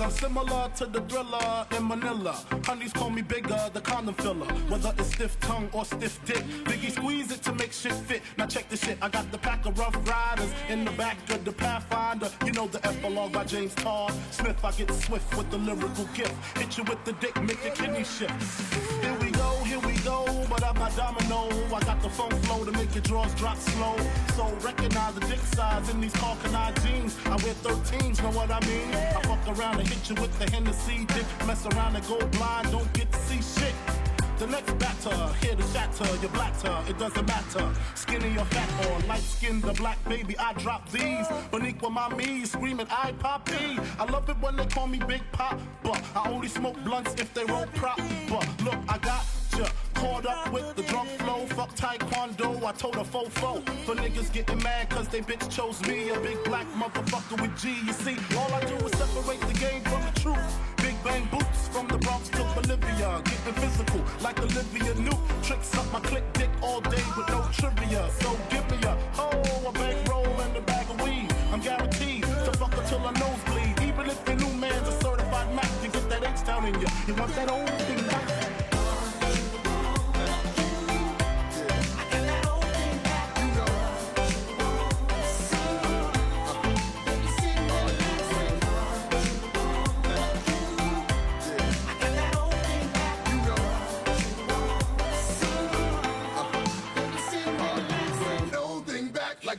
I'm similar to the Thriller in Manila. Honeys call me bigger, the condom filler. Whether it's stiff tongue or stiff dick, Biggie squeeze it to make shit fit. Now check this shit, I got the pack of Rough Riders in the back of the Pathfinder. You know the epilogue by James Todd Smith. I get swift with the lyrical gift. Hit you with the dick, make your kidney shift. Here we go, but I'm not domino. I got the funk flow to make your drawers drop slow. So recognize the dick size in these Coincatch jeans. I wear 13s, know what I mean? I fuck around and hit you with the Hennessy dick. Mess around and go blind, don't get to see shit. The next batter, here to shatter your blatter, it doesn't matter. Skinny or fat or light skinned or black, baby, I drop these. Boniqua mommy screaming, I poppy. I love it when they call me Big Pop, but I only smoke blunts if they roll prop. But look, I got ya caught up with the drunk flow. Fuck taekwondo, I told a fofo. For niggas getting mad cause they bitch chose me. A big black motherfucker with G. You see, all I do is separate the game from the truth. Big bang boots from the Bronx to Bolivia. Getting physical like Olivia Newt. Tricks up my click dick all day with no trivia. So give me a a bankroll and a bag of weed. I'm guaranteed to fuck her till her nose bleed. Even if your new man's a certified Mac, you get that H-Town in you. You want that old thing back?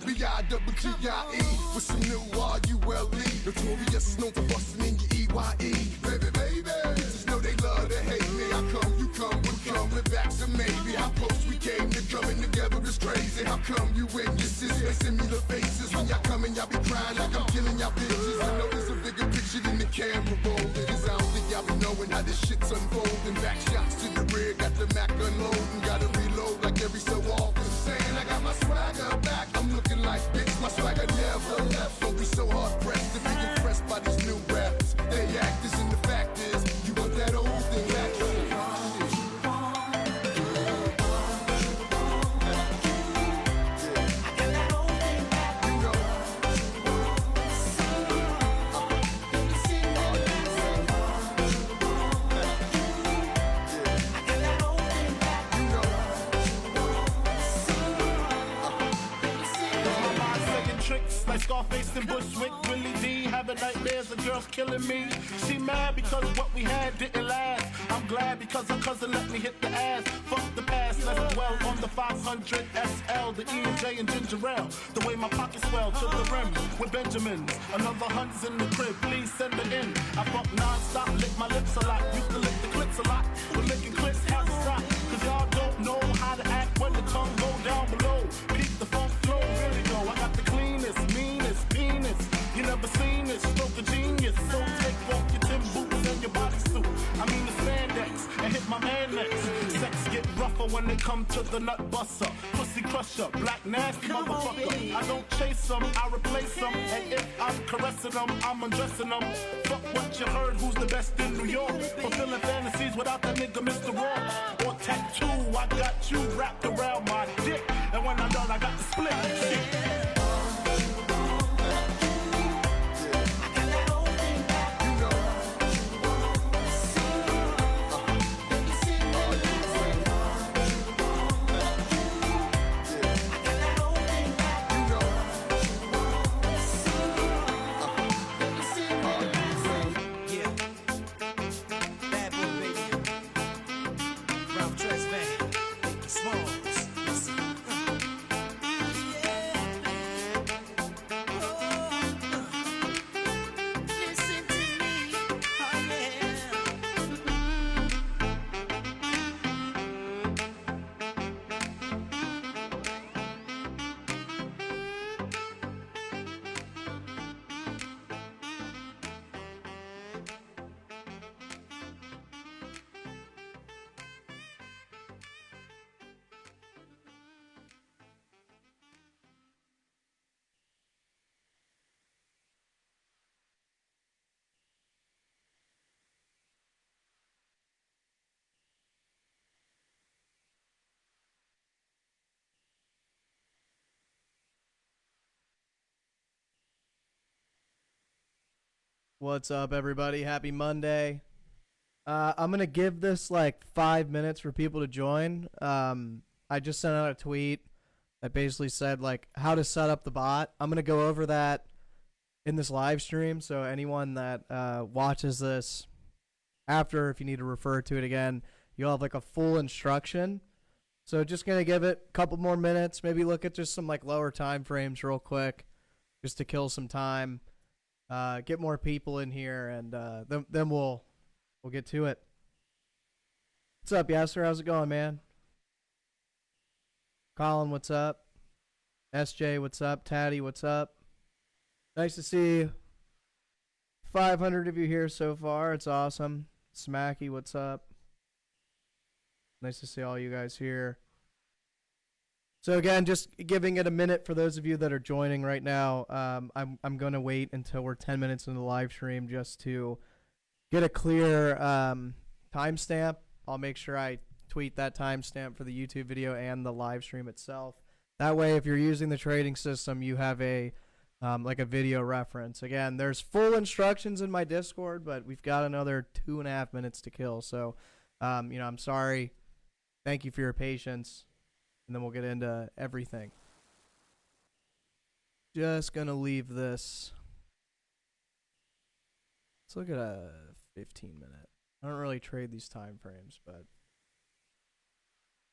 B-I-double-G-I-E with some new R-U-L-E. Notorious, known for busting in your E-Y-E. Baby, baby, bitches know they love to hate me. How come you come, we coming back, so maybe. How close we came to coming together is crazy. How come you and your sis make similar faces? When y'all coming, y'all be crying like I'm killing y'all bitches. I know there's a bigger picture than the camera rolling. Cause I don't think y'all be knowing how this shit's unfolding. Back shots to the rear, got the Mac unloading. Gotta reload like every so often. Saying I got my swagger back. I'm looking like bitch, my swagger never left. Don't be so hard pressed to be impressed by these new rappers. They actors and the fact is, you want that old thing back. Scarface and Bushwick, Willie D, having nightmares of girls killing me. She mad because what we had didn't last. I'm glad because her cousin let me hit the ass. Fuck the past, let's dwell on the 500 SL, the E and J and ginger ale. The way my pockets swell to the rim with Benjamins. Another hunt's in the crib, please send it in. I fuck non-stop, lick my lips a lot. Used to lick the clips a lot, but licking clips has to stop. Cause y'all don't know how to act when the tongue go down below. Keep the funk flow, really go. I got the cleanest, meanest penis. You never seen this, stroke of genius. So take off your Tim boots and your bodysuit. I mean the spandex, and hit my man next. Sex get rougher when they come to the nut buster. Pussy crusher, black nasty motherfucker. I don't chase them, I replace them. And if I'm caressing them, I'm undressing them. Fuck what you heard, who's the best in New York? Fulfilling fantasies without that nigga Mr. Raw. Or tattoo, I got you wrapped around my dick. And when I'm done, I got the split shit. What's up, everybody? Happy Monday. I'm going to give this like 5 minutes for people to join. I just sent out a tweet that basically said like how to set up the bot. I'm going to go over that in this live stream. So anyone that watches this after, if you need to refer to it again, you'll have like a full instruction. So just going to give it a couple more minutes, maybe look at just some like lower time frames real quick just to kill some time. Get more people in here, and then we'll get to it. What's up, Yasser? How's it going, man? Colin, what's up? SJ, what's up? Taddy, what's up? Nice to see 500 of you here so far. It's awesome. Smacky, what's up? Nice to see all you guys here. So again, just giving it a minute for those of you that are joining right now. I'm going to wait until we're 10 minutes into the live stream just to get a clear timestamp. I'll make sure I tweet that timestamp for the YouTube video and the live stream itself. That way, if you're using the trading system, you have a like a video reference. Again, there's full instructions in my Discord, but we've got another 2.5 minutes to kill. So, I'm sorry. Thank you for your patience. And then we'll get into everything. Just going to leave this. Let's look at a 15-minute. I don't really trade these time frames, but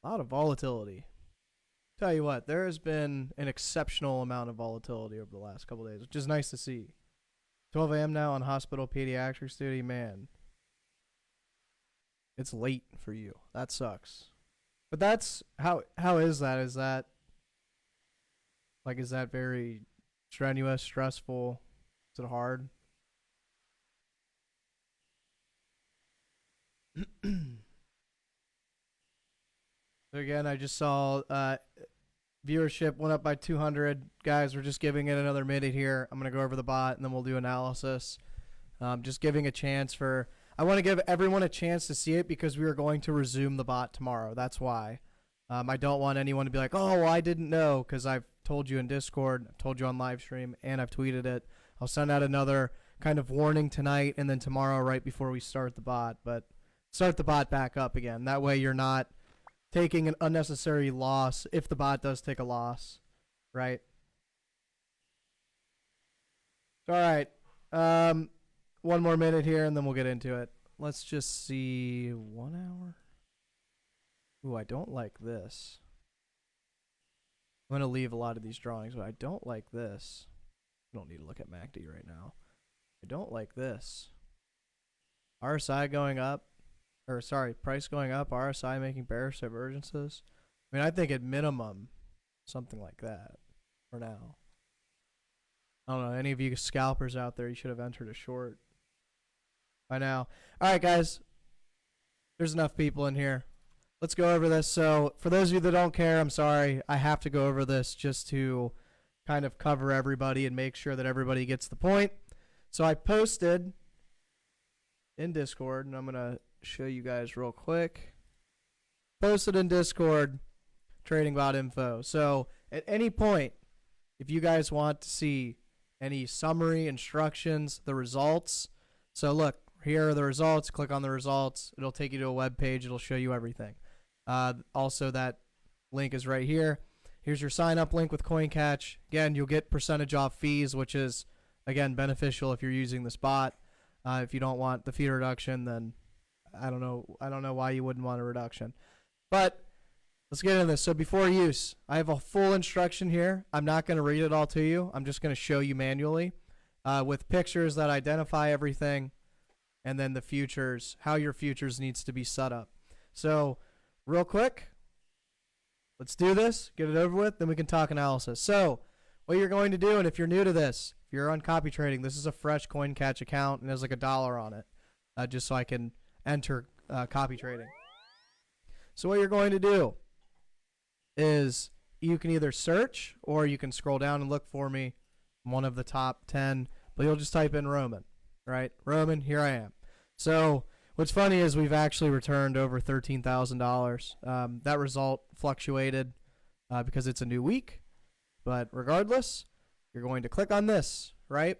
a lot of volatility. Tell you what, there has been an exceptional amount of volatility over the last couple of days, which is nice to see. 12 a.m. now on hospital pediatrics duty. Man, it's late for you. That sucks. But that's how is that? Is that very strenuous, stressful? Is it hard? So again, I just saw viewership went up by 200. Guys, we're just giving it another minute here. I'm going to go over the bot and then we'll do analysis. Just giving a chance for... I want to give everyone a chance to see it because we are going to resume the bot tomorrow. That's why. I don't want anyone to be like, oh, well, I didn't know, because I've told you in Discord, I've told you on live stream, and I've tweeted it. I'll send out another kind of warning tonight and then tomorrow right before we start the bot. But start the bot back up again. That way you're not taking an unnecessary loss if the bot does take a loss, right? All right. One more minute here, and then we'll get into it. Let's just see 1 hour. Ooh, I don't like this. I'm going to leave a lot of these drawings, but I don't like this. I don't need to look at MACD right now. I don't like this. RSI going up. Or, sorry, price going up. RSI making bearish divergences. I mean, I think at minimum, something like that for now. I don't know. Any of you scalpers out there, you should have entered a short by now. All right, guys. There's enough people in here. Let's go over this. So for those of you that don't care, I'm sorry. I have to go over this just to kind of cover everybody and make sure that everybody gets the point. So I posted in Discord, and I'm going to show you guys real quick. Posted in Discord trading bot info. So at any point, if you guys want to see any summary, instructions, the results. So look, here are the results. Click on the results. It'll take you to a web page. It'll show you everything. Also, that link is right here. Here's your sign up link with Coincatch. Again, you'll get percentage off fees, which is, again, beneficial if you're using this bot. If you don't want the fee reduction, then I don't know why you wouldn't want a reduction. But let's get into this. So before use, I have a full instruction here. I'm not going to read it all to you. I'm just going to show you manually with pictures that identify everything, and then the futures, how your futures needs to be set up. So real quick, let's do this, get it over with, then we can talk analysis. So what you're going to do, and if you're new to this, if you're on copy trading, this is a fresh Coincatch account, and there's like $1 on it, just so I can enter copy trading. So what you're going to do is you can either search or you can scroll down and look for me, one of the top 10, but you'll just type in Roman, right? Roman, here I am. So what's funny is we've actually returned over $13,000. That result fluctuated because it's a new week. But regardless, you're going to click on this, right?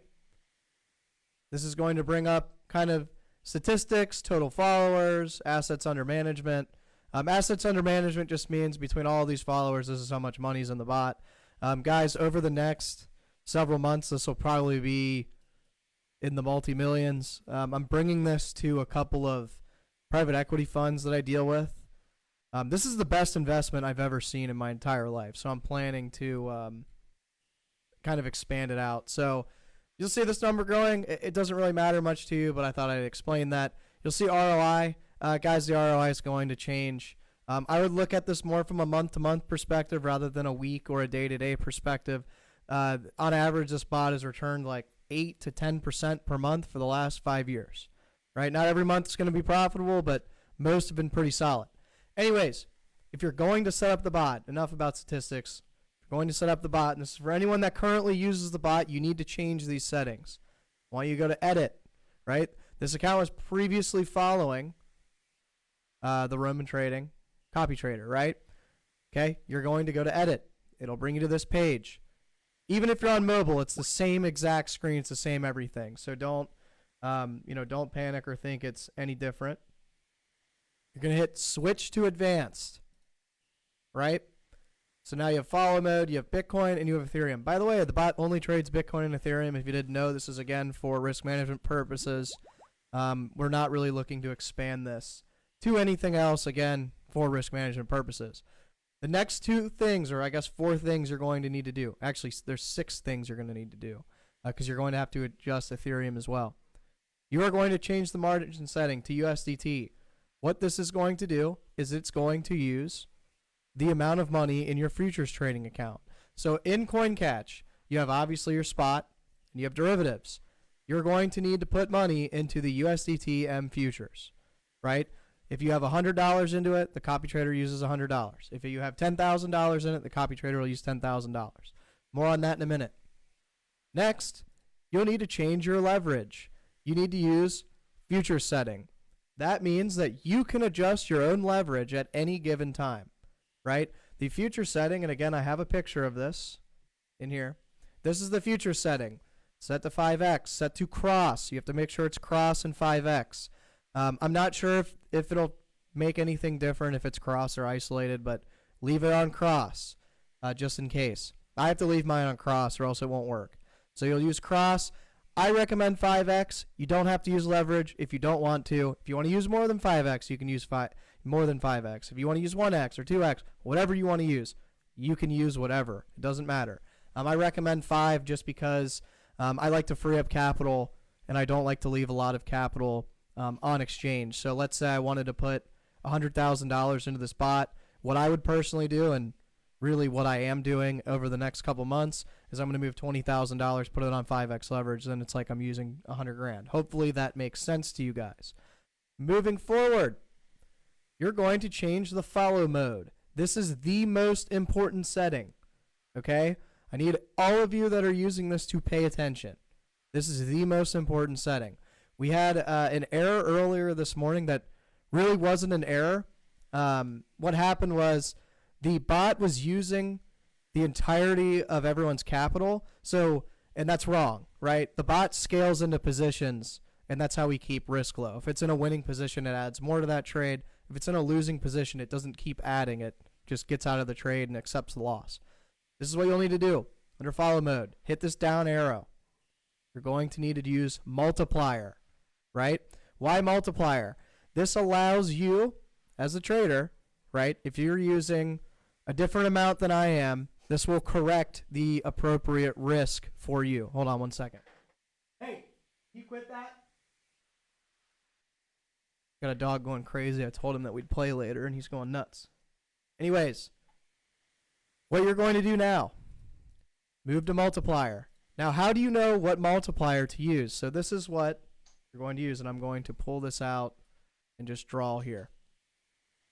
This is going to bring up kind of statistics, total followers, assets under management. Assets under management just means between all these followers, this is how much money's in the bot. Guys, over the next several months, this will probably be in the multi-millions. I'm bringing this to a couple of private equity funds that I deal with. This is the best investment I've ever seen in my entire life, so I'm planning to kind of expand it out. So you'll see this number growing. It doesn't really matter much to you, but I thought I'd explain that. You'll see ROI. Guys, the ROI is going to change. I would look at this more from a month-to-month perspective rather than a week or a day-to-day perspective. On average, this bot has returned like 8 to 10% per month for the last 5 years. Right? Not every month is going to be profitable, but most have been pretty solid. Anyways, if you're going to set up the bot, enough about statistics. If you're going to set up the bot, and this is for anyone that currently uses the bot, you need to change these settings. I want you to go to edit, right? This account was previously following the Roman trading copy trader, right? Okay, you're going to go to edit. It'll bring you to this page. Even if you're on mobile, it's the same exact screen. It's the same everything. So don't panic or think it's any different. You're going to hit switch to advanced, right? So now you have follow mode, you have Bitcoin, and you have Ethereum. By the way, the bot only trades Bitcoin and Ethereum. If you didn't know, this is, again, for risk management purposes. We're not really looking to expand this to anything else, again, for risk management purposes. The next 2 things, or I guess 4 things you're going to need to do. Actually, there's 6 things you're going to need to do because you're going to have to adjust Ethereum as well. You are going to change the margin setting to USDT. What this is going to do is it's going to use the amount of money in your futures trading account. So in Coincatch, you have obviously your spot and you have derivatives. You're going to need to put money into the USDT M futures, right? If you have $100 into it, the copy trader uses $100. If you have $10,000 in it, the copy trader will use $10,000. More on that in a minute. Next, you'll need to change your leverage. You need to use future setting. That means that you can adjust your own leverage at any given time, right? The future setting, and again, I have a picture of this in here. This is the future setting. Set to 5x, set to cross. You have to make sure it's cross and 5x. I'm not sure if it'll make anything different if it's cross or isolated, but leave it on cross just in case. I have to leave mine on cross or else it won't work. So you'll use cross. I recommend 5x. You don't have to use leverage if you don't want to. If you want to use more than 5x, you can use more than 5x. If you want to use 1x or 2x, whatever you want to use, you can use whatever. It doesn't matter. I recommend 5 just because I like to free up capital and I don't like to leave a lot of capital on exchange. So let's say I wanted to put $100,000 into this bot. What I would personally do, and really what I am doing over the next couple months, is I'm going to move $20,000, put it on 5x leverage, then it's like I'm using $100,000. Hopefully that makes sense to you guys. Moving forward, you're going to change the follow mode. This is the most important setting, okay? I need all of you that are using this to pay attention. This is the most important setting. We had an error earlier this morning that really wasn't an error. What happened was the bot was using the entirety of everyone's capital. So, and that's wrong, right? The bot scales into positions, and that's how we keep risk low. If it's in a winning position, it adds more to that trade. If it's in a losing position, it doesn't keep adding. It just gets out of the trade and accepts the loss. This is what you'll need to do. Under follow mode, hit this down arrow. You're going to need to use multiplier, right? Why multiplier? This allows you, as a trader, right, if you're using a different amount than I am, this will correct the appropriate risk for you. Hold on 1 second. Hey, you quit that? Got a dog going crazy. I told him that we'd play later, and he's going nuts. Anyways, what you're going to do now, move to multiplier. Now, how do you know what multiplier to use? So this is what you're going to use, and I'm going to pull this out and just draw here.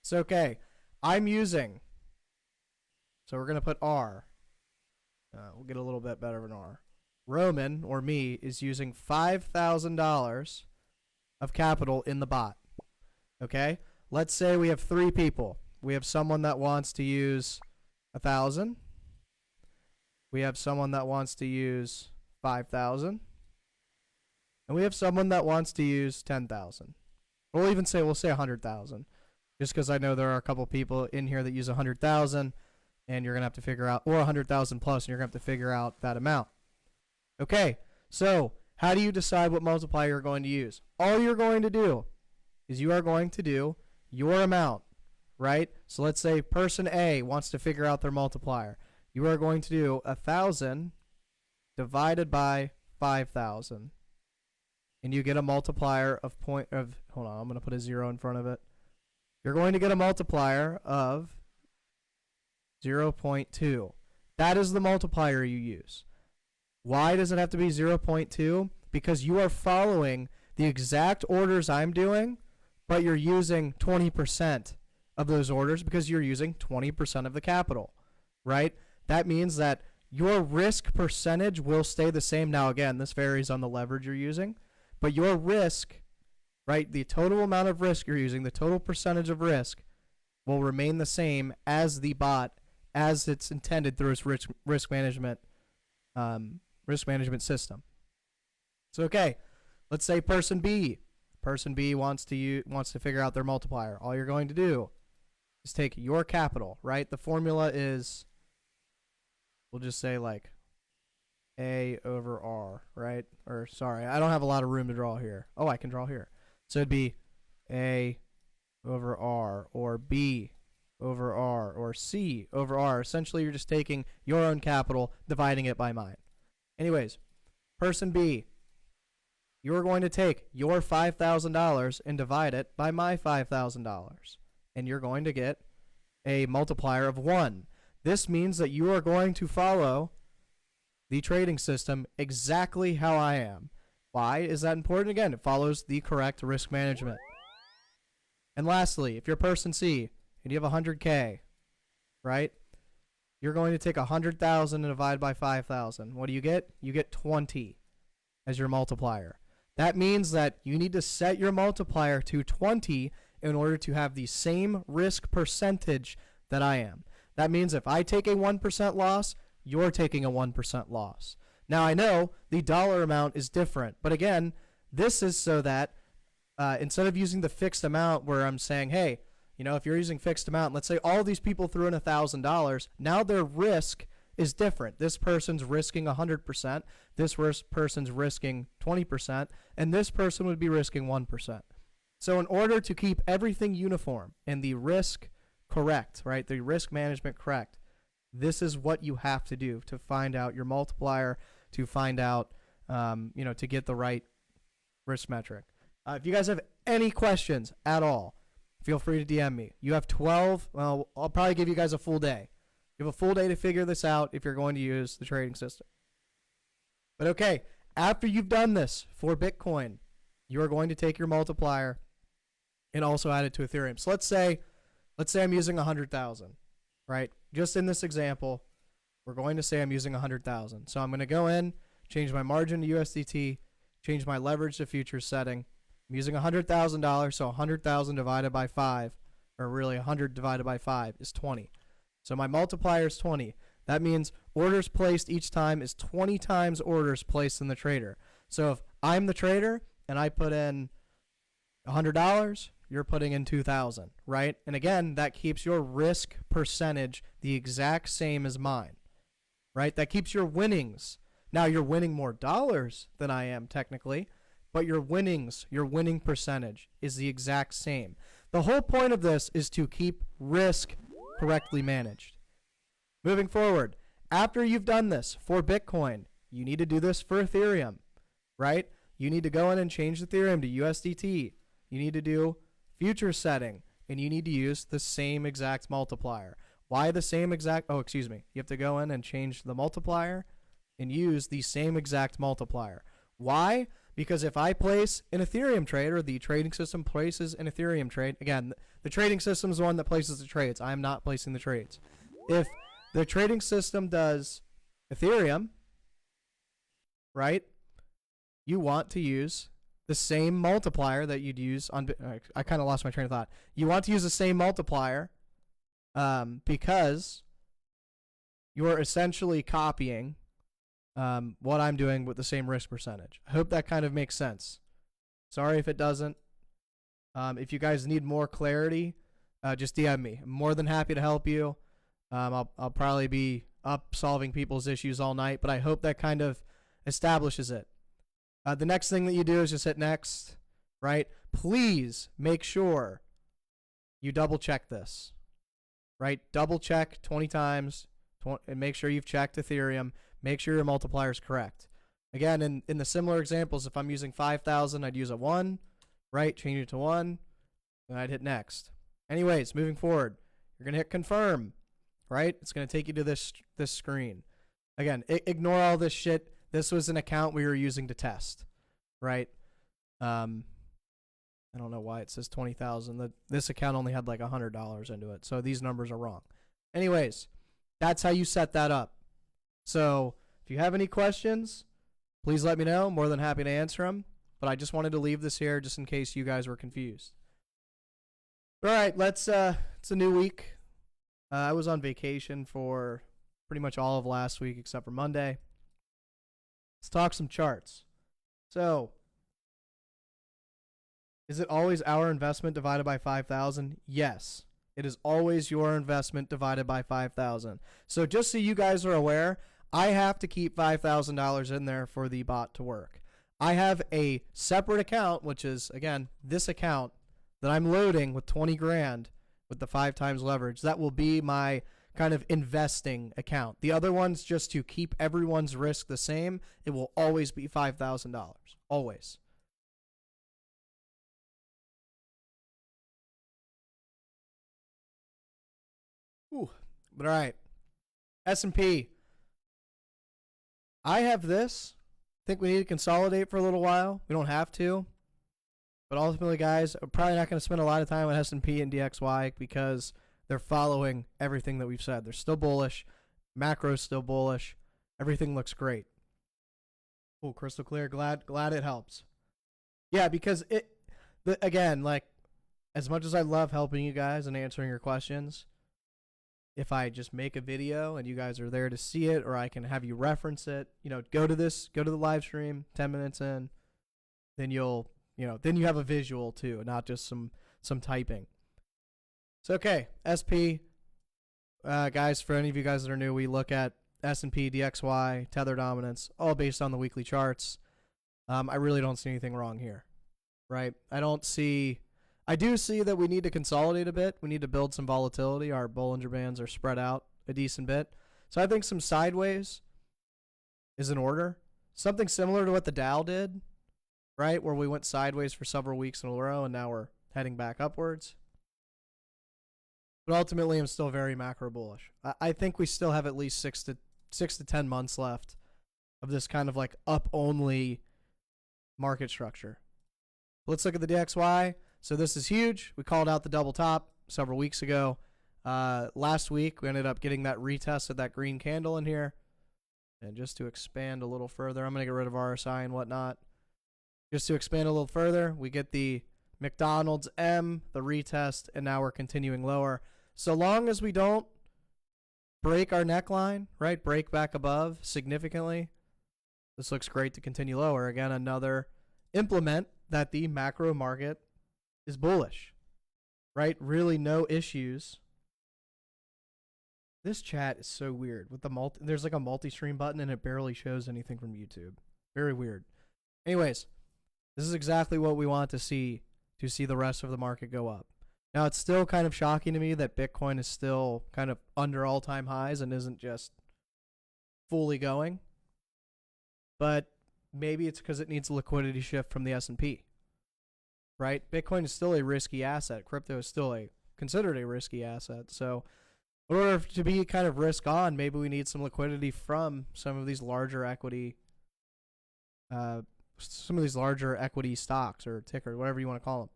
It's okay. I'm using, so we're going to put R. We'll get a little bit better of an R. Roman, or me, is using $5,000 of capital in the bot. Okay? Let's say we have 3 people. We have someone that wants to use 1,000. We have someone that wants to use 5,000. And and we have someone that wants to use 10,000. We'll say 100,000, just because I know there are a couple people in here that use 100,000, and you're gonna have to figure out, or 100,000 plus, and you're gonna have to figure out that amount. Okay, so how do you decide what multiplier you're going to use? All you're going to do is you are going to do your amount, right? So let's say person A wants to figure out their multiplier. You are going to do 1,000 divided by 5,000. And you get a multiplier of hold on, I'm going to put a 0 in front of it. You're going to get a multiplier of 0.2. That is the multiplier you use. Why does it have to be 0.2? Because you are following the exact orders I'm doing, but you're using 20% of those orders because you're using 20% of the capital, right? That means that your risk percentage will stay the same. Now, again, this varies on the leverage you're using, but your risk, right, the total amount of risk you're using, the total percentage of risk will remain the same as the bot, as it's intended through its risk management system. So, okay, let's say person B wants to figure out their multiplier. All you're going to do is take your capital, right? The formula is, we'll just say like A over R, right? Or sorry, I don't have a lot of room to draw here. Oh, I can draw here. So it'd be A over R, or B over R, or C over R. Essentially, you're just taking your own capital, dividing it by mine. Anyways, person B, you're going to take your $5,000 and divide it by my $5,000. And you're going to get a multiplier of 1. This means that you are going to follow the trading system exactly how I am. Why is that important? Again, it follows the correct risk management. And lastly, if you're person C and you have 100K, right? You're going to take 100,000 and divide by 5,000. What do you get? You get 20 as your multiplier. That means that you need to set your multiplier to 20 in order to have the same risk percentage that I am. That means if I take a 1% loss, you're taking a 1% loss. Now, I know the dollar amount is different, but again, this is so that instead of using the fixed amount where I'm saying, hey, you know, if you're using fixed amount, let's say all these people threw in $1,000, now their risk is different. This person's risking 100%, this person's risking 20%, and this person would be risking 1%. So in order to keep everything uniform and the risk correct, right, the risk management correct, this is what you have to do to find out your multiplier, to find out, to get the right risk metric. If you guys have any questions at all, feel free to DM me. You have 12, well, I'll probably give you guys a full day. You have a full day to figure this out if you're going to use the trading system. But okay, after you've done this for Bitcoin, you are going to take your multiplier and also add it to Ethereum. So let's say I'm using 100,000, right? Just in this example, we're going to say I'm using 100,000. So I'm going to go in, change my margin to USDT, change my leverage to futures setting. I'm using $100,000, so 100,000 divided by 5, or really 100 divided by 5 is 20. So my multiplier is 20. That means orders placed each time is 20 times orders placed in the trader. So if I'm the trader and I put in $100, you're putting in 2,000, right? And again, that keeps your risk percentage the exact same as mine, right? That keeps your winnings. Now you're winning more dollars than I am technically, but your winnings, your winning percentage is the exact same. The whole point of this is to keep risk correctly managed. Moving forward, after you've done this for Bitcoin, you need to do this for Ethereum, right? You need to go in and change Ethereum to USDT. You need to do future setting, and you need to use the same exact multiplier. Why the same exact? Oh, excuse me. You have to go in and change the multiplier and use the same exact multiplier. Why? Because if I place an Ethereum trade, or the trading system places an Ethereum trade, again, the trading system is the one that places the trades. I am not placing the trades. If the trading system does Ethereum, right, you want to use the same multiplier that you'd use on, I kind of lost my train of thought. You want to use the same multiplier because you're essentially copying what I'm doing with the same risk percentage. I hope that kind of makes sense. Sorry if it doesn't. If you guys need more clarity, just DM me. I'm more than happy to help you. I'll probably be up solving people's issues all night, but I hope that kind of establishes it. The next thing that you do is just hit next, right? Please make sure you double check this, right? Double check 20 times and make sure you've checked Ethereum. Make sure your multiplier is correct. Again, in the similar examples, if I'm using 5,000, I'd use a 1, right? Change it to 1, and I'd hit next. Anyways, moving forward, you're going to hit confirm, right? It's going to take you to this screen. Again, ignore all this shit. This was an account we were using to test, right? I don't know why it says 20,000. This account only had like $100 into it, so these numbers are wrong. Anyways, that's how you set that up. So if you have any questions, please let me know. More than happy to answer them. But I just wanted to leave this here just in case you guys were confused. All right, it's a new week. I was on vacation for pretty much all of last week except for Monday. Let's talk some charts. So, is it always our investment divided by 5,000? Yes. It is always your investment divided by 5,000. So just so you guys are aware, I have to keep $5,000 in there for the bot to work. I have a separate account, which is, again, this account that I'm loading with 20 grand with the 5 times leverage. That will be my kind of investing account. The other one's just to keep everyone's risk the same. It will always be $5,000. Always. Ooh. But all right. S&P. I have this. I think we need to consolidate for a little while. We don't have to. But ultimately, guys, I'm probably not going to spend a lot of time on S&P and DXY because they're following everything that we've said. They're still bullish. Macro's still bullish. Everything looks great. Oh, crystal clear. Glad it helps. Yeah, because again, like, as much as I love helping you guys and answering your questions, if I just make a video and you guys are there to see it, or I can have you reference it, go to the live stream 10 minutes in, then then you have a visual too, not just some typing. So, okay, SP, guys, for any of you guys that are new, we look at S&P, DXY, tether dominance, all based on the weekly charts. I really don't see anything wrong here, right? I do see that we need to consolidate a bit. We need to build some volatility. Our Bollinger Bands are spread out a decent bit. So I think some sideways is in order. Something similar to what the Dow did, right? Where we went sideways for several weeks in a row and now we're heading back upwards. But ultimately, I'm still very macro bullish. I think we still have at least 6 to 10 months left of this kind of like up-only market structure. Let's look at the DXY. So this is huge. We called out the double top several weeks ago. Last week, we ended up getting that retest of that green candle in here. And just to expand a little further, I'm going to get rid of RSI and whatnot. Just to expand a little further, we get the McDonald's M, the retest, and now we're continuing lower. So long as we don't break our neckline, right, break back above significantly, this looks great to continue lower. Again, another implement that the macro market is bullish, right? Really no issues. This chat is so weird with there's like a multi-stream button and it barely shows anything from YouTube. Very weird. Anyways, this is exactly what we want to see the rest of the market go up. Now, it's still kind of shocking to me that Bitcoin is still kind of under all-time highs and isn't just fully going. But maybe it's because it needs a liquidity shift from the S&P, right? Bitcoin is still a risky asset. Crypto is still considered a risky asset. So in order to be kind of risk on, maybe we need some liquidity from some of these larger equity stocks or ticker, whatever you want to call them.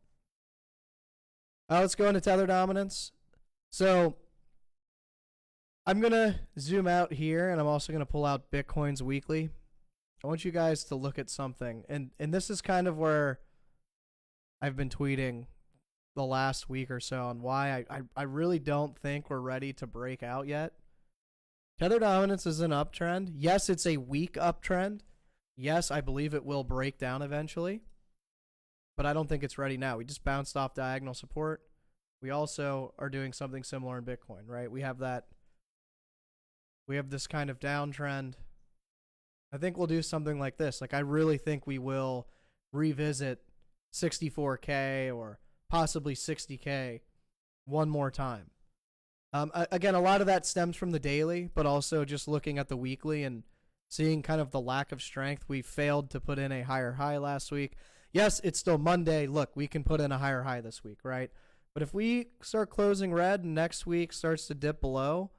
Let's go into tether dominance. So I'm going to zoom out here, and I'm also going to pull out Bitcoin's weekly. I want you guys to look at something. And this is kind of where I've been tweeting the last week or so on why I really don't think we're ready to break out yet. Tether dominance is an uptrend. Yes, it's a weak uptrend. Yes, I believe it will break down eventually. But I don't think it's ready now. We just bounced off diagonal support. We also are doing something similar in Bitcoin, right? We have this kind of downtrend. I think we'll do something like this. Like, I really think we will revisit 64K or possibly 60K one more time. Again, a lot of that stems from the daily, but also just looking at the weekly and seeing kind of the lack of strength. We failed to put in a higher high last week. Yes, it's still Monday. Look, we can put in a higher high this week, right? But if we start closing red and next week starts to dip below,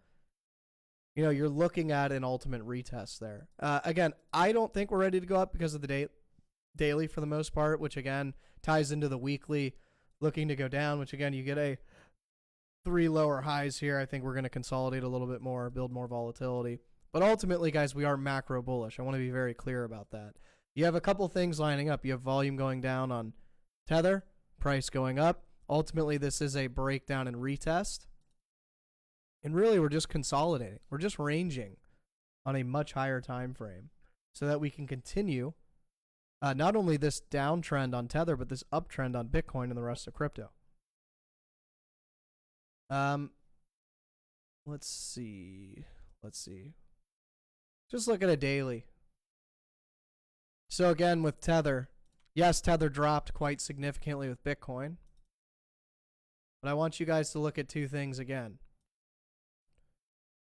you know, you're looking at an ultimate retest there. Again, I don't think we're ready to go up because of the daily for the most part, which again ties into the weekly looking to go down, which again, you get a 3 lower highs here. I think we're going to consolidate a little bit more, build more volatility. But ultimately, guys, we are macro bullish. I want to be very clear about that. You have a couple things lining up. You have volume going down on Tether, price going up. Ultimately, this is a breakdown and retest. And really, we're just consolidating. We're just ranging on a much higher time frame so that we can continue not only this downtrend on Tether, but this uptrend on Bitcoin and the rest of crypto. Let's see. Just look at a daily. So again, with Tether, yes, Tether dropped quite significantly with Bitcoin. But I want you guys to look at two things again.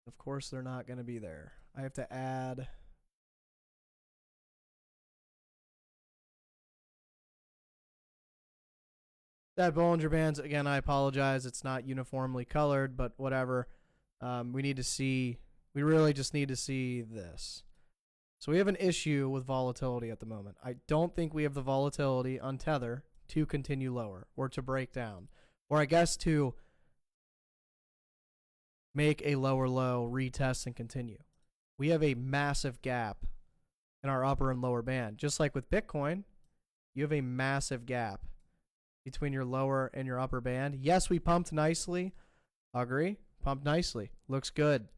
Of course, they're not going to be there. I have to add. That Bollinger Bands, again, I apologize. It's not uniformly colored, but whatever. We really just need to see this. So we have an issue with volatility at the moment. I don't think we have the volatility on Tether to continue lower or to break down. Or I guess to make a lower low, retest, and continue. We have a massive gap in our upper and lower band. Just like with Bitcoin, you have a massive gap between your lower and your upper band. Yes, we pumped nicely. I agree. Pumped nicely. Looks good.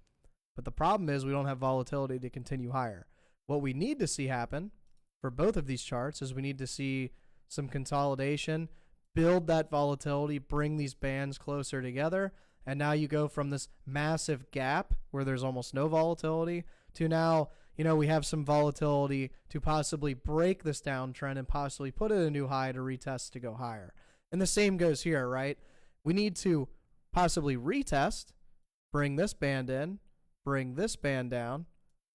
But the problem is we don't have volatility to continue higher. What we need to see happen for both of these charts is we need to see some consolidation, build that volatility, bring these bands closer together, and now you go from this massive gap where there's almost no volatility to now, you know, we have some volatility to possibly break this downtrend and possibly put it a new high to retest to go higher. And the same goes here, right? We need to possibly retest, bring this band in, bring this band down,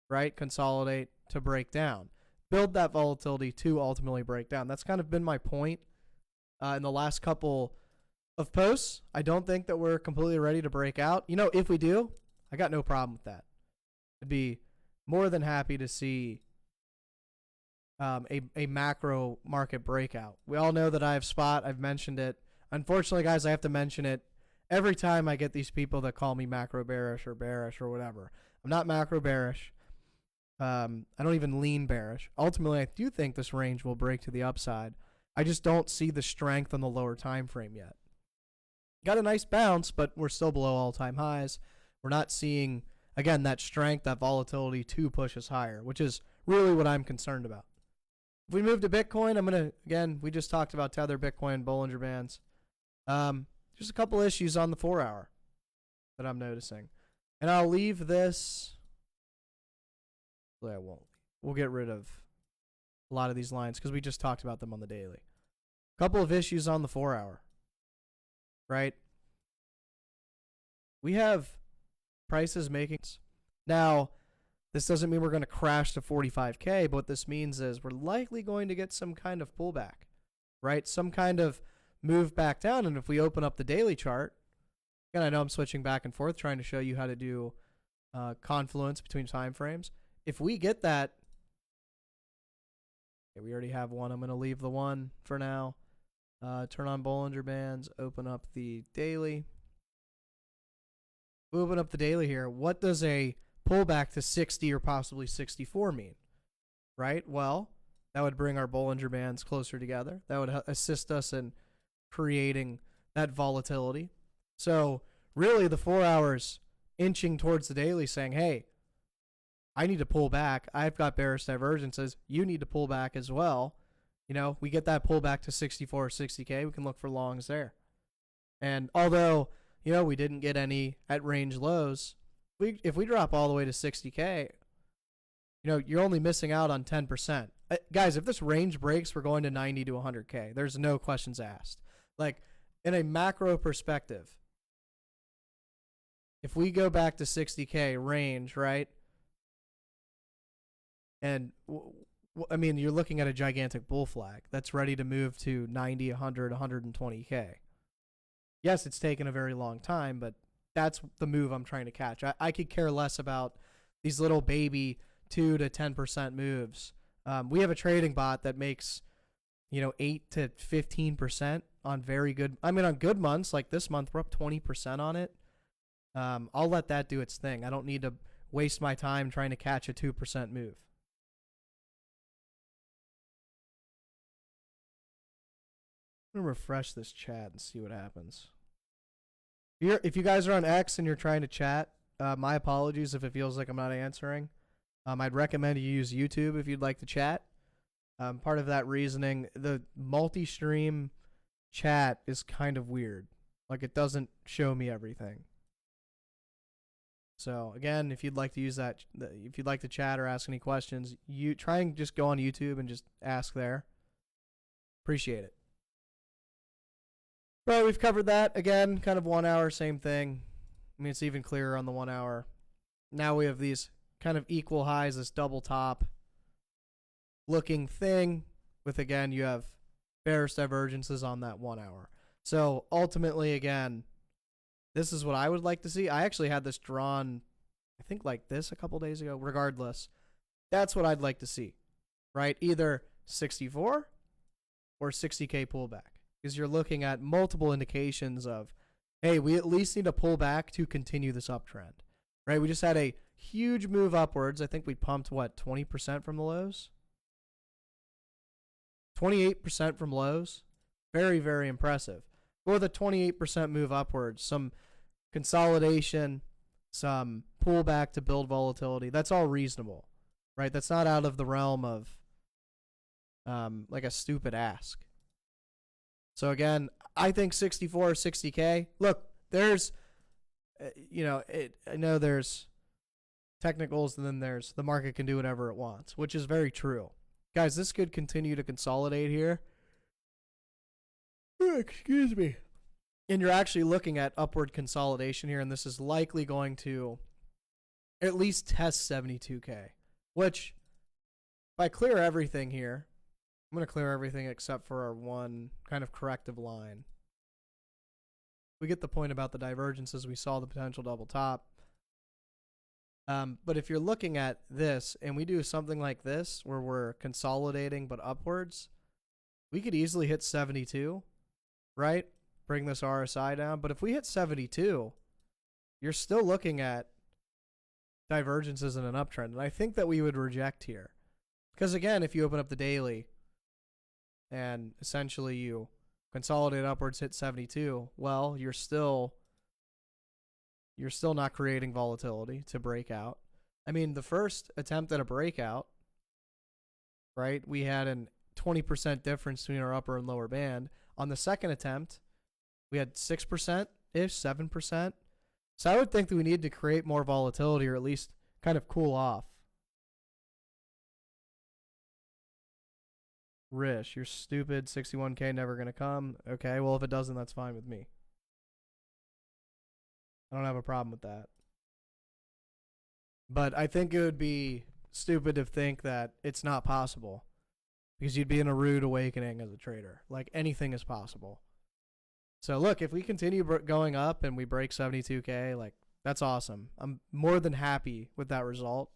right? Consolidate to break down. Build that volatility to ultimately break down. That's kind of been my point in the last couple of posts. I don't think that we're completely ready to break out. You know, if we do, I got no problem with that. I'd be more than happy to see a macro market breakout. We all know that I have spot. I've mentioned it. Unfortunately, guys, I have to mention it every time I get these people that call me macro bearish or whatever. I'm not macro bearish. I don't even lean bearish. Ultimately, I do think this range will break to the upside. I just don't see the strength on the lower time frame yet. Got a nice bounce, but we're still below all-time highs. We're not seeing, again, that strength, that volatility to push us higher, which is really what I'm concerned about. If we move to Bitcoin, I'm going to, again, we just talked about Tether, Bitcoin, Bollinger Bands. Just a couple issues on the 4-hour that I'm noticing. And I'll leave this. I won't. We'll get rid of a lot of these lines because we just talked about them on the daily. Couple of issues on the 4-hour. Right? We have prices making. Now, this doesn't mean we're going to crash to 45K, but what this means is we're likely going to get some kind of pullback, right? Some kind of move back down. And if we open up the daily chart, again, I know I'm switching back and forth trying to show you how to do confluence between time frames. If we get that, okay, we already have one. I'm going to leave the one for now. Turn on Bollinger Bands, open up the daily. We open up the daily here. What does a pullback to 60 or possibly 64 mean? Right? Well, that would bring our Bollinger Bands closer together. That would assist us in creating that volatility. So really the 4 hours inching towards the daily saying, hey, I need to pull back. I've got bearish divergences. You need to pull back as well. You know, we get that pullback to 64 or 60K. We can look for longs there. And although, you know, we didn't get any at range lows, if we drop all the way to 60K, you know, you're only missing out on 10%. Guys, if this range breaks, we're going to 90 to 100K. There's no questions asked. Like, in a macro perspective, if we go back to 60K range, right? And, I mean, you're looking at a gigantic bull flag that's ready to move to 90, 100, 120K. Yes, it's taken a very long time, but that's the move I'm trying to catch. I could care less about these little baby 2 to 10% moves. We have a trading bot that makes, you know, 8 to 15% on very good. I mean, on good months like this month, we're up 20% on it. I'll let that do its thing. I don't need to waste my time trying to catch a 2% move. I'm gonna refresh this chat and see what happens. If you guys are on X and you're trying to chat, my apologies if it feels like I'm not answering. I'd recommend you use YouTube if you'd like to chat. Part of that reasoning, the multi-stream chat is kind of weird. Like, it doesn't show me everything. So again, if you'd like to use that, if you'd like to chat or ask any questions, you try and just go on YouTube and just ask there. Appreciate it. Well, we've covered that. Again, kind of 1 hour, same thing. I mean, it's even clearer on the 1 hour. Now we have these kind of equal highs, this double top looking thing with, again, you have bearish divergences on that 1 hour. So ultimately, again, this is what I would like to see. I actually had this drawn, I think like this a couple days ago. Regardless, that's what I'd like to see, right? Either 64 or 60K pullback. Because you're looking at multiple indications of, hey, we at least need to pull back to continue this uptrend, right? We just had a huge move upwards. I think we pumped, what, 20% from the lows? 28% from lows. Very, very impressive. Go with a 28% move upwards, some consolidation, some pullback to build volatility. That's all reasonable, right? That's not out of the realm of like a stupid ask. So again, I think 64 or 60K. Look, there's, you know, I know there's technicals and then there's the market can do whatever it wants, which is very true. Guys, this could continue to consolidate here. Excuse me. And you're actually looking at upward consolidation here, and this is likely going to at least test 72K, which if I clear everything here, I'm going to clear everything except for our one kind of corrective line. We get the point about the divergences. We saw the potential double top. But if you're looking at this and we do something like this where we're consolidating but upwards, we could easily hit 72, right? Bring this RSI down. But if we hit 72, you're still looking at divergences in an uptrend. And I think that we would reject here. Because again, if you open up the daily and essentially you consolidate upwards, hit 72, well, you're still not creating volatility to break out. I mean, the first attempt at a breakout, right, we had a 20% difference between our upper and lower band. On the second attempt, we had 6%-ish, 7%. So I would think that we need to create more volatility or at least kind of cool off. Rish, you're stupid. 61K never going to come. Okay, well, if it doesn't, that's fine with me. I don't have a problem with that. But I think it would be stupid to think that it's not possible because you'd be in a rude awakening as a trader. Like, anything is possible. So, look, if we continue going up and we break 72K, like, that's awesome. I'm more than happy with that result.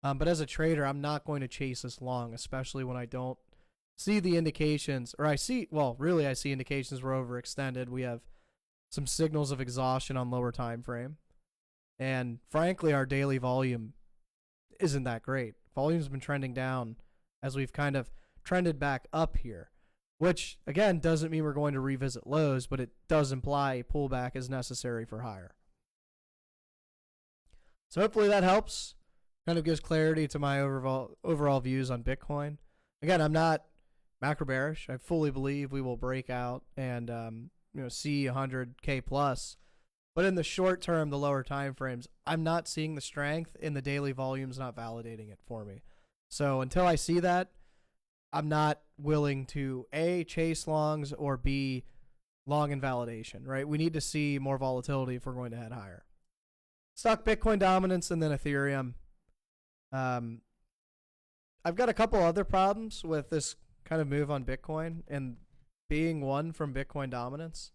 But as a trader, I'm not going to chase this long, especially when I don't see the indications, or I see indications we're overextended. We have some signals of exhaustion on lower time frame. And frankly, our daily volume isn't that great. Volume's been trending down as we've kind of trended back up here, which again doesn't mean we're going to revisit lows, but it does imply a pullback is necessary for higher. So hopefully that helps. Kind of gives clarity to my overall views on Bitcoin. Again, I'm not macro bearish. I fully believe we will break out and see 100K plus. But in the short term, the lower time frames, I'm not seeing the strength in the daily volumes, not validating it for me. So until I see that, I'm not willing to A, chase longs, or B, long invalidation, right? We need to see more volatility if we're going to head higher. Stock Bitcoin dominance and then Ethereum. I've got a couple other problems with this kind of move on Bitcoin, and being one from Bitcoin dominance.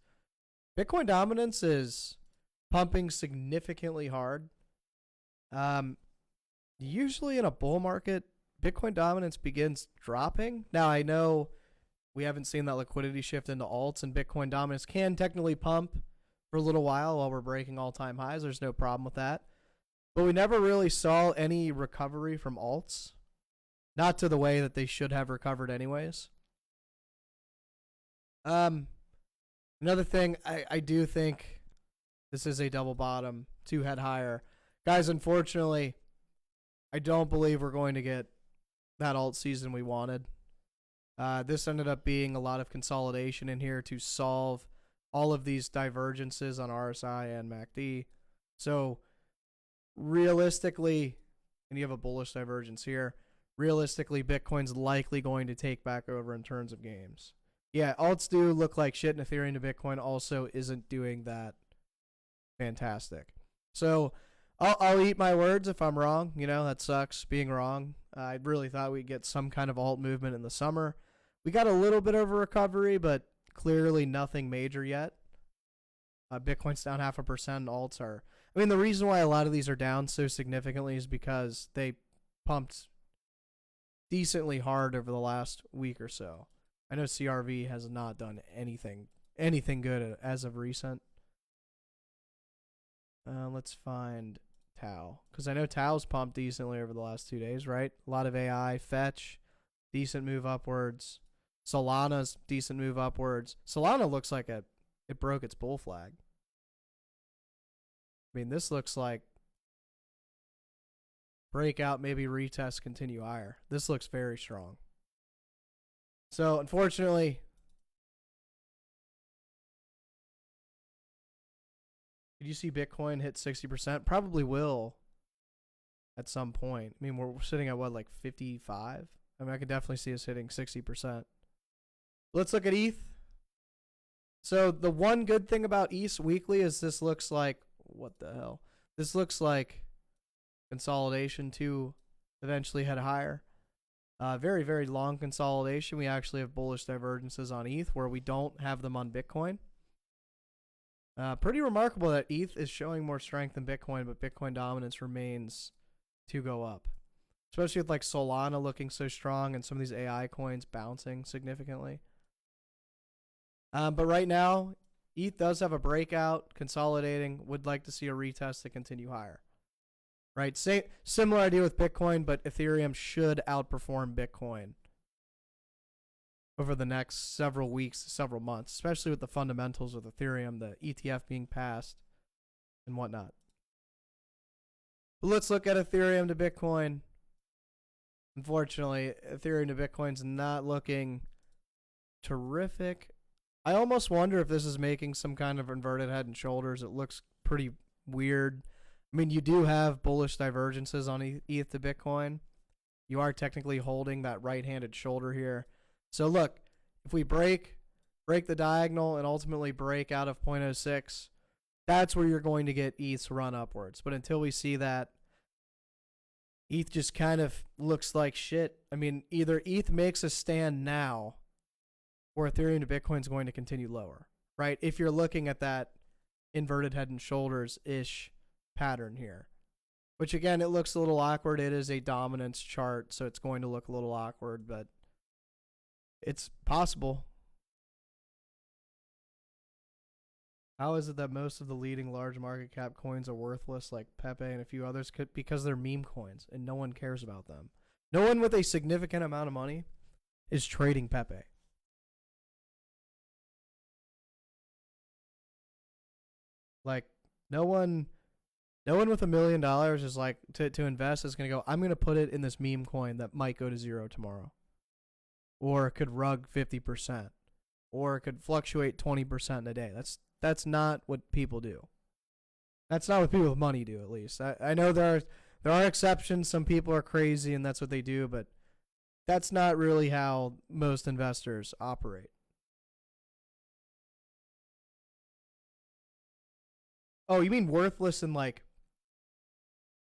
Bitcoin dominance is pumping significantly hard. Usually in a bull market, Bitcoin dominance begins dropping. Now, I know we haven't seen that liquidity shift into alts, and Bitcoin dominance can technically pump for a little while we're breaking all-time highs. There's no problem with that. But we never really saw any recovery from alts. Not to the way that they should have recovered anyways. Another thing, I do think this is a double bottom to head higher. Guys, unfortunately, I don't believe we're going to get that alt season we wanted. This ended up being a lot of consolidation in here to solve all of these divergences on RSI and MACD. So realistically, and you have a bullish divergence here, realistically, Bitcoin's likely going to take back over in terms of games. Yeah, alts do look like shit, and Ethereum to Bitcoin also isn't doing that fantastic. So I'll eat my words if I'm wrong. That sucks being wrong. I really thought we'd get some kind of alt movement in the summer. We got a little bit of a recovery, but clearly nothing major yet. Bitcoin's down 0.5%. Alts are... the reason why a lot of these are down so significantly is because they pumped decently hard over the last week or so. I know CRV has not done anything good as of recent. Let's find Tau, because I know Tau's pumped decently over the last 2 days, right? A lot of AI, Fetch, decent move upwards. Solana's decent move upwards. Solana looks like it broke its bull flag. This looks like breakout, maybe retest, continue higher. This looks very strong. So, unfortunately, did you see Bitcoin hit 60%? Probably will at some point. We're sitting at what, like 55? I could definitely see us hitting 60%. Let's look at ETH. So, the one good thing about ETH weekly is this looks like, what the hell? This looks like consolidation to eventually head higher. Very, very long consolidation. We actually have bullish divergences on ETH where we don't have them on Bitcoin. Pretty remarkable that ETH is showing more strength than Bitcoin, but Bitcoin dominance remains to go up. Especially with like Solana looking so strong and some of these AI coins bouncing significantly. But right now, ETH does have a breakout, consolidating, would like to see a retest to continue higher. Right? Similar idea with Bitcoin, but Ethereum should outperform Bitcoin over the next several weeks, several months, especially with the fundamentals with Ethereum, the ETF being passed and whatnot. But let's look at Ethereum to Bitcoin. Unfortunately, Ethereum to Bitcoin's not looking terrific. I almost wonder if this is making some kind of inverted head and shoulders. It looks pretty weird. You do have bullish divergences on ETH to Bitcoin. You are technically holding that right-handed shoulder here. So look, if we break the diagonal and ultimately break out of 0.06, that's where you're going to get ETH's run upwards. But until we see that, ETH just kind of looks like shit. Either ETH makes a stand now or Ethereum to Bitcoin is going to continue lower, right? If you're looking at that inverted head and shoulders-ish pattern here, which again, it looks a little awkward. It is a dominance chart, so it's going to look a little awkward, but it's possible. How is it that most of the leading large market cap coins are worthless, like Pepe and a few others? Because they're meme coins and no one cares about them. No one with a significant amount of money is trading Pepe. Like, no one No one with $1 million is like to invest is gonna go, I'm gonna put it in this meme coin that might go to zero tomorrow, or it could rug 50%, or it could fluctuate 20% in a day. That's not what people do. That's not what people with money do. At least I know there are exceptions. Some people are crazy and that's what they do, but that's not really how most investors operate. Oh, you mean worthless in like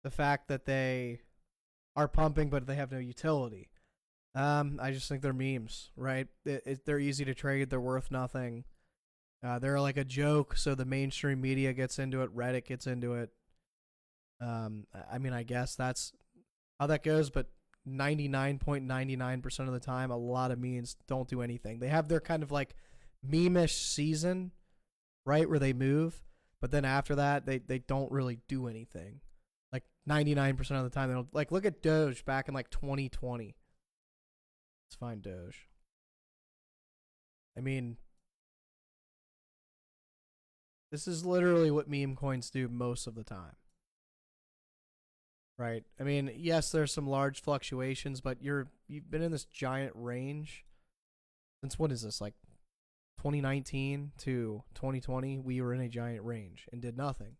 the fact that they are pumping but they have no utility? I just think they're memes, right? They're easy to trade. They're worth nothing. They're like a joke, so the mainstream media gets into it. Reddit gets into it. I mean, I guess that's how that goes, but 99.99% of the time, a lot of memes don't do anything. They have their kind of like meme-ish season, right, where they move, but then after that, they don't really do anything. Like 99% of the time, they don't. Like, look at Doge back in like 2020. Let's find Doge. I mean, this is literally what meme coins do most of the time. Right. I mean, yes, there's some large fluctuations, but you've been in this giant range since, what is this, like 2019 to 2020? We were in a giant range and did nothing.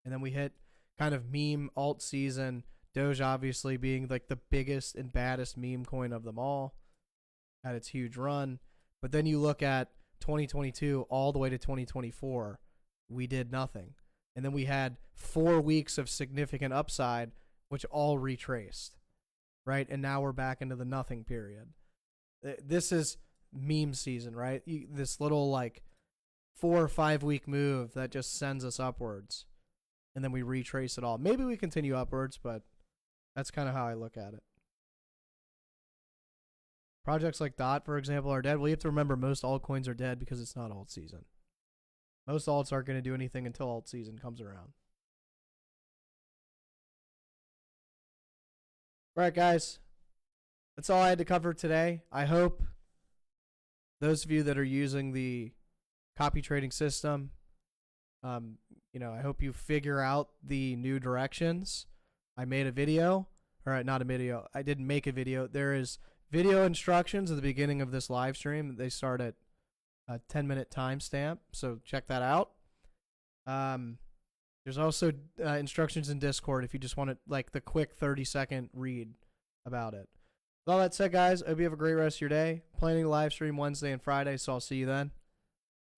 And then we hit kind of meme alt season, Doge obviously being like the biggest and baddest meme coin of them all, had its huge run. But then you look at 2022 all the way to 2024, we did nothing. And then we had 4 weeks of significant upside, which all retraced, right? And now we're back into the nothing period. This is meme season, right? This little like 4 or 5 week move that just sends us upwards, and then we retrace it all. Maybe we continue upwards, but that's kind of how I look at it. Projects like DOT, for example, are dead. Well, you have to remember most altcoins are dead because it's not alt season. Most alts aren't going to do anything until alt season comes around. All right, guys. That's all I had to cover today. I hope those of you that are using the copy trading system, I hope you figure out the new directions. I made a video. All right, not a video. I didn't make a video. There is video instructions at the beginning of this live stream. They start at a 10-minute timestamp, so check that out. There's also instructions in Discord if you just want to, like, the quick 30-second read about it. With all that said, guys, I hope you have a great rest of your day. Planning to live stream Wednesday and Friday, so I'll see you then.